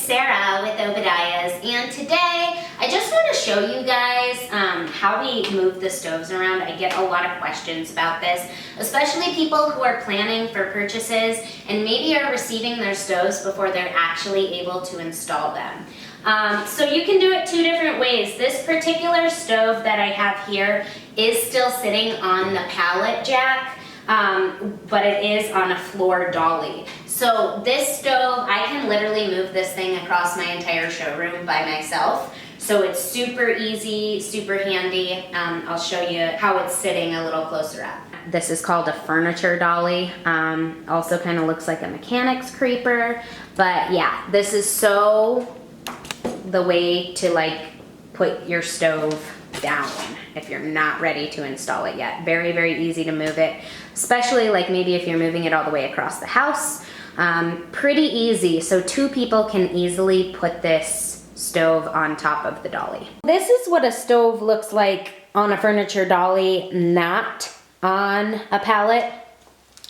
Sarah with Obadiah's, and today I just want to show you guys how we move the stoves around. I get a lot of questions about this, especially people who are planning for purchases and maybe are receiving their stoves before they're actually able to install them. So you can do it two different ways. This particular stove that I have here is still sitting on the pallet jack, but it is on a floor dolly. So this stove, I can literally move this thing across my entire showroom by myself. So it's super easy, super handy. I'll show you how it's sitting a little closer up. This is called a furniture dolly. Also kind of looks like a mechanic's creeper. But yeah, this is so the way to like put your stove down if you're not ready to install it yet. Very, very easy to move it, especially like maybe if you're moving it all the way across the house. Pretty easy, so two people can easily put this stove on top of the dolly. This is what a stove looks like on a furniture dolly, not on a pallet.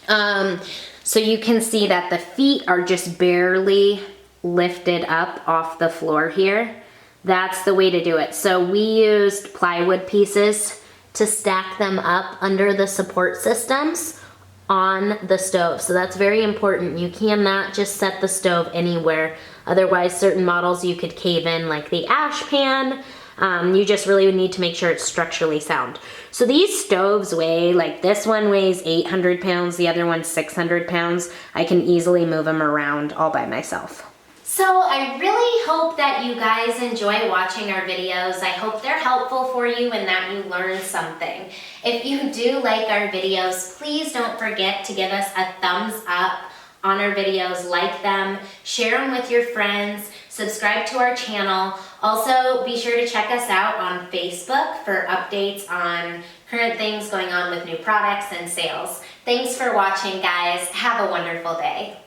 So you can see that the feet are just barely lifted up off the floor here. That's the way to do it. So we used plywood pieces to stack them up under the support systems on the stove. So that's very important. You cannot just set the stove anywhere. Otherwise, certain models you could cave in, like the ash pan. You just really need to make sure it's structurally sound. So these stoves weigh, like this one weighs 800 pounds, the other one's 600 pounds. I can easily move them around all by myself. So I really hope that you guys enjoy watching our videos. I hope they're helpful for you and that you learn something. If you do like our videos, please don't forget to give us a thumbs up on our videos, like them, share them with your friends, subscribe to our channel. Also, be sure to check us out on Facebook for updates on current things going on with new products and sales. Thanks for watching, guys. Have a wonderful day.